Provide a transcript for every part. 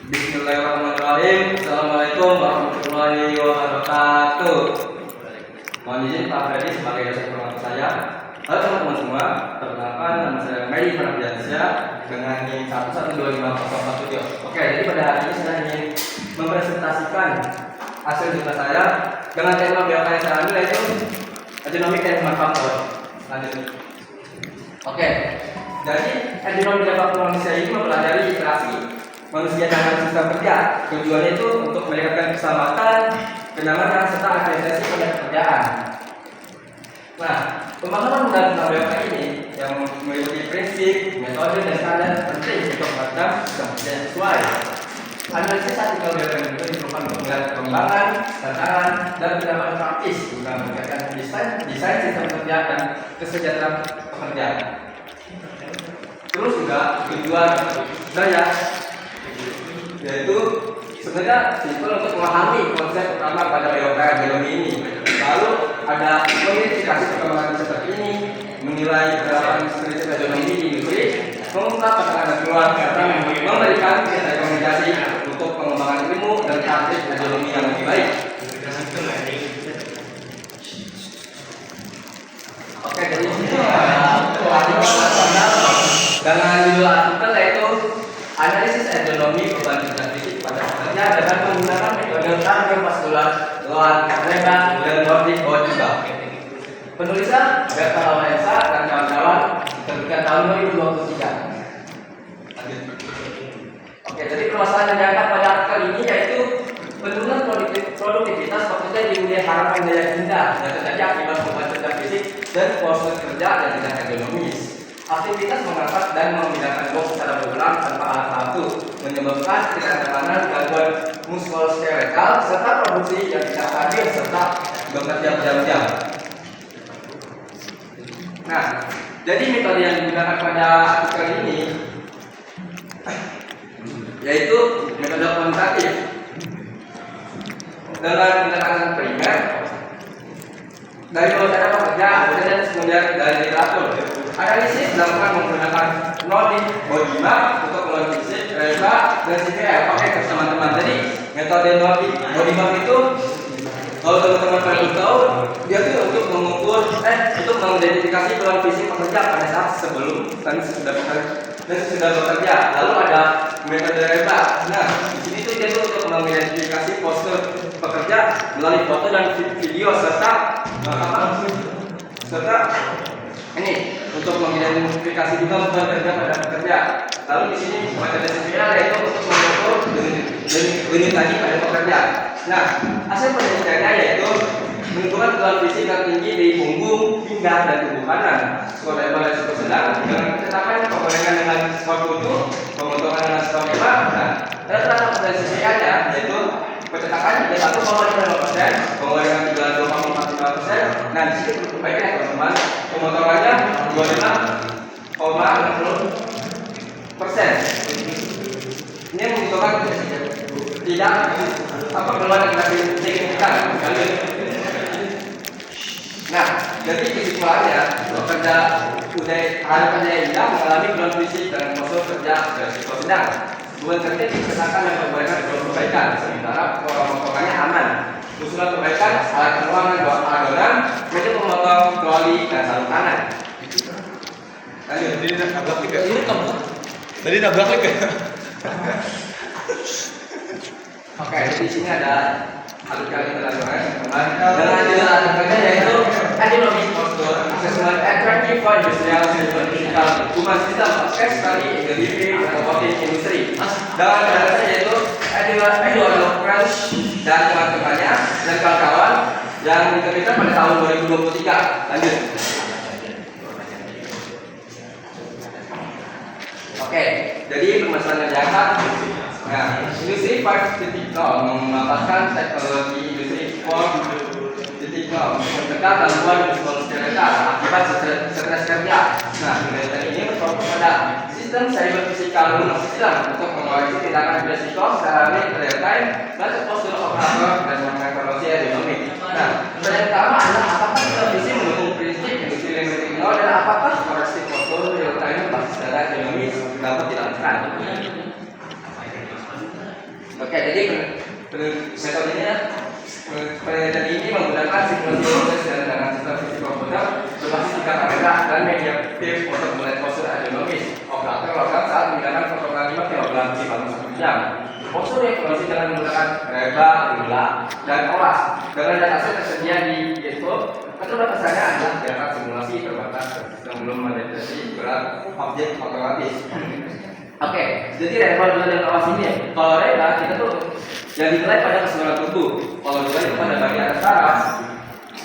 Bismillahirrahmanirrahim. Assalamualaikum warahmatullahi wabarakatuh. Mohon izin Pak Freddy sebagai dosen pengajar saya. Halo teman-teman semua, perkenalkan nama saya Mary Fardiansyah dengan NIM 1125047. Oke, jadi pada hari ini saya ingin mempresentasikan hasil jumlah saya dengan tema biota yang saya ambil yaitu genomic and human factor. Lanjut. Oke, jadi genomic dan faktor manusia ini mempelajari interaksi manusia dengan sistem kerja. Tujuannya itu untuk meningkatkan keselamatan, kenyamanan, serta efisiensi pada pekerjaan. Nah, pemahaman tentang biota ini yang meliputi prinsip, metode, dan standar penting untuk melakukan sistem kerja yang sesuai. Analisis artikel biota itu diperlukan untuk melihat perkembangan, tantangan, dan tindakan praktis guna meningkatkan desain sistem kerja dan kesejahteraan pekerja. Terus juga tujuan saya yaitu sebenarnya simpel untuk memahami konsep pertama pada biota genomic ini. Lalu ada mengidentifikasi perkembangan seperti ini, menilai penerapan prinsip genomic di industri, mengungkap tantangan keluar serta memberikan rekomendasi untuk pengembangan ilmu dan praktik genomic yang lebih baik. Oke, jadi ini artikel nasional dengan judul artikel yaitu analisis genomic beban kerja fisik pada pekerja dengan menggunakan metode kardiovaskular, load, rebak, dan Nordic juga. Penulisan Berta Lawensa dan kawan-kawan diterbitkan tahun 2023. Oke, jadi permasalahan yang diangkat pada artikel ini yaitu penurunan produktivitas pekerja di wilayah harapan daya rendah yang terjadi akibat beban kerja fisik dan postur kerja yang tidak ergonomis. Aktivitas mengangkat dan memindahkan box secara berulang tanpa alat bantu menyebabkan ketidaknyamanan, gangguan muskuloskeletal, serta produksi yang tidak stabil serta bekerja berjam-jam. Nah, jadi metode yang digunakan pada artikel ini yaitu metode kuantitatif dengan pendekatan primer dari wawancara pekerja dan kemudian dari literatur. Analisis dilakukan menggunakan Nordic body map untuk menghitung reba dan CPR. Oke, teman-teman. Jadi metode Nordic body map itu kalau teman-teman perlu tahu, dia itu untuk mengukur, untuk mengidentifikasi peluang fisik pekerja pada saat sebelum dan sudah bekerja. Lalu ada metode reba. Nah, di sini tuh dia tuh untuk mengidentifikasi postur pekerja melalui foto dan video serta ini untuk mengidentifikasi juga beban kerja pada pekerja. Lalu di sini metode CPR yaitu untuk mengukur denyut nadi pada pekerja. Nah, hasil penelitiannya yaitu menentukan beban fisik yang tinggi di punggung, pinggang, dan tubuh kanan. Skor level resiko sedang dengan ketetapan pembarengan dengan skor tujuh, pemotongan dengan skor 5. Nah, rata-rata pada CPR-nya yaitu pencetakan 31,5%, pengeluaran 32,45%. Nah, di sini perlu perbaikan ya teman-teman. Pemotongannya 25,60%. Ini membutuhkan tidak keluar dari signifikan. Nah, jadi kesimpulannya pekerja harapan daya rendah mengalami penurunan fisik dan postur kerja berisiko sedang. Beban kerja diperkenakan dan perbaikan, sementara pemotongannya aman. Usulan perbaikan alat penuangan adonan, meja pemotong, troli, dan sarung tangan. Lanjut. Tadi nabrak klik ya? Tadi nabrak klik ya? Oke, di sini ada artikel internasional dengan judul artikelnya yaitu Economic Posture Assessment Attractive for Industrial Physical Human System Especially in the Living and Robotic Industry. Dan dasarnya yaitu Eduardo Crunch dan teman-temannya dan kawan-kawan yang diterbitkan pada tahun 2023. Lanjut. Oke, jadi permasalahan yang diangkat. Nah, industri 5.0 memaparkan teknologi industri 4.0 mencegah gangguan muskuloskeletal akibat stres kerja. Nah, penelitian ini berfokus pada sistem cyber fisikal lunak sistem untuk mengoreksi tindakan berisiko secara real time dan postur operator dan mengevaluasi ergonomik. Nah, pertanyaan pertama adalah apakah sistem visi mendukung prinsip industri 5.0 dan apakah koreksi postur real time berbasis data ergonomik dapat dilakukan? Oke, jadi metodenya penelitian ini menggunakan simulasi proses dengan sistem fisik komputer berbasis 3 kamera dan media tip untuk melihat postur aerodinamis operator logam saat menggunakan fotogram 5 kg dalam 1 jam. Postur yang diproduksi dengan menggunakan reba, rula, dan oras. Dengan data tersedia di YouTube, metode kesannya adalah gerakan simulasi terbatas yang belum mendeteksi berat objek otomatis. Oke, jadi reba, rula, dan oras ini, kalau reba kita tuh yang dinilai pada keseluruhan tubuh. Kalau rula itu pada bagian antara.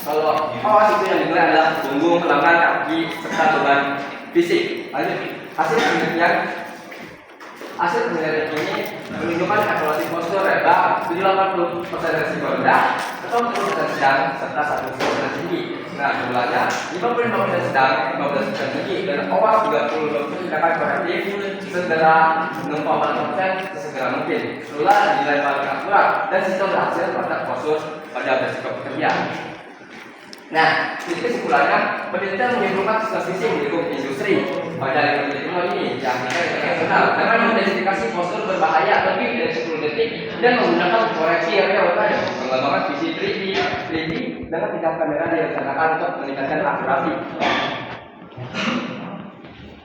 Kalau oras itu yang dinilai adalah punggung, lengan, kaki, serta beban fisik. Lanjut, hasil penelitian ini menunjukkan evaluasi postur reba 78% resiko rendah, 40% sedang, serta 1% tinggi. Nah, jumlahnya 55% sedang, 15% tinggi, dan oras 30% tindakan korektif segera 64% sesegera mungkin. Rula dinilai paling akurat dan sistem berhasil pada postur pada resiko pekerja. Nah, jadi kesimpulannya, penelitian menyimpulkan sistem fisik mendukung industri pada lingkungan ini yang internasional dengan mengidentifikasi postur berbahaya lebih dari 10 detik dan menggunakan koreksi real time, pengembangan visi 3D dengan tingkat kamera direncanakan untuk meningkatkan akurasi.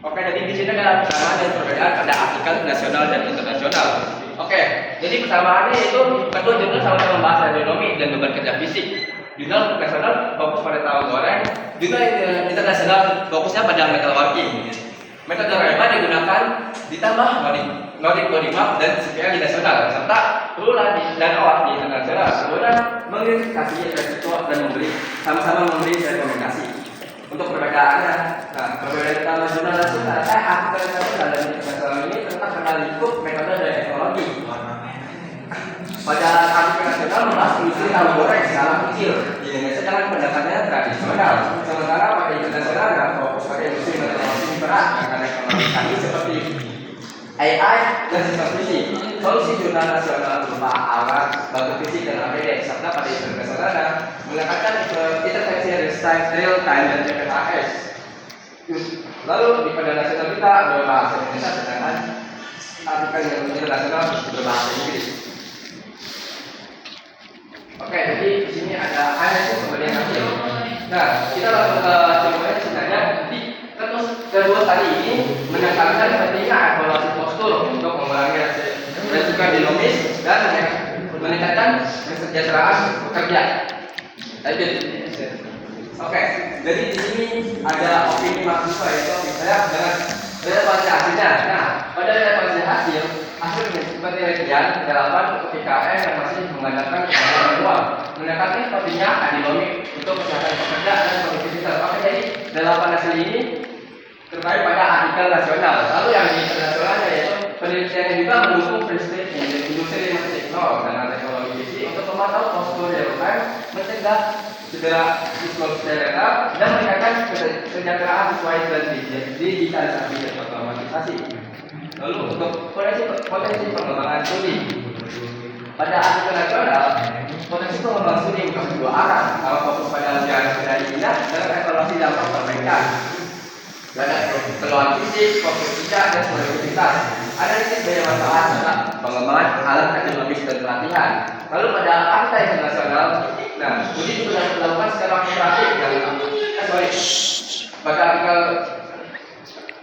Oke, jadi di sini adalah persamaan dan perbedaan pada artikel nasional dan internasional. Oke, jadi persamaannya itu kedua jurnal sama-sama membahas aerodinamik dan beban kerja fisik. Jurnal nasional fokus pada tahu goreng, jurnal internasional fokusnya pada metalworking. Metode reba digunakan ditambah Nordic body map dan CPL di nasional, serta rula dan oras di internasional. Kemudian mengidentifikasi resiko dan sama-sama memberi rekomendasi. Untuk perbedaannya, nah perbedaan utama jurnal nasional, artikel nasional dan internasional ini tentang kenal lingkup metode dan teknologi. Pada artikel nasional membahas industri tahu goreng skala kecil di Indonesia dengan pendekatannya tradisional. Sementara pada internasional yang fokus pada industri metalworking berat akan ekonomi tadi seperti AI dan sistem fisik. Solusi jurnal nasional berupa alat, batu fisik dan APD, serta pada internasional menggunakan intervensi real time dan CPHS. Lalu di pada nasional kita berbahasa Indonesia, sedangkan artikel yang internasional berbahasa Inggris. Oke, jadi di sini ada analisis pemberian hasil. Nah, kita langsung ke contohnya sebenarnya di kedua kali ini menekankan pentingnya evaluasi postur untuk mengurangi resiko dinamis dan meningkatkan kesejahteraan pekerja. Lanjut. Oke, jadi di sini ada opini mahasiswa yaitu misalnya dengan relevansi hasilnya. Nah, pada relevansi hasil seperti penelitian terdapat untuk IKN yang masih mengandalkan kebutuhan luar, menekankan pentingnya aerodinamik untuk kesehatan pekerja dan produktivitas. Oke, jadi delapan hasil ini terkait pada artikel nasional. Lalu yang di internasional yaitu penelitian yang juga mendukung prinsip industri 5.0 dan teknologi fisik untuk memantau postur real time, mencegah cedera muskuloskeletal dan meningkatkan kesejahteraan sesuai dengan digitalisasi dan otomatisasi. Lalu untuk potensi pengembangan studi pada artikel nasional, potensi pengembangan studi membagi dua arah, kalau fokus pada ujian dari minat dan evaluasi dampak perbaikan. Dan keluhan fisik, kognitif dan produktivitas. Analisis daya manfaat serta pengembangan alat teknologis dan pelatihan. Lalu pada artikel internasional, nah studi juga dilakukan secara kooperatif pada artikel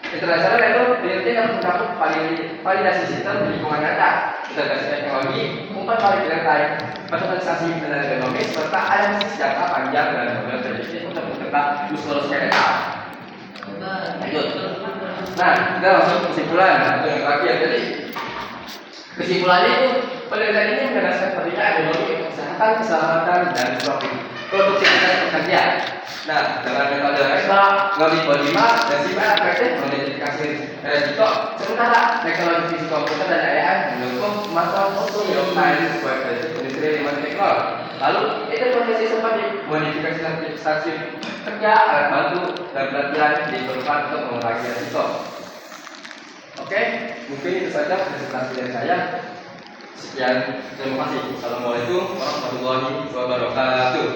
internasional itu penelitian yang mencakup validasi sistem di lingkungan nyata, integrasi teknologi, umpan balik real time, otomatisasi ekonomis, serta analisis jangka panjang dan model prediksi untuk mencegah muskuloskeletal. Lanjut. Nah, kita langsung kesimpulan atau yang terakhir. Jadi kesimpulannya itu penelitian ini berdasarkan pentingnya ekonomi, kesehatan, keselamatan dan produktivitas pekerja. Nah, dengan metode REBA, Nordic body map, dan CPL efektif mengidentifikasi resiko, sementara teknologi fisik komputer dan AI mendukung pemantauan postur real time sesuai prinsip industri 5.0. Lalu, itu kondisi seperti modifikasi stasiun kerja, alat bantu, dan pelatihan diperlukan untuk mengurangi resiko. Oke, mungkin itu saja presentasi dari saya. Sekian, terima kasih. Assalamualaikum warahmatullahi wabarakatuh.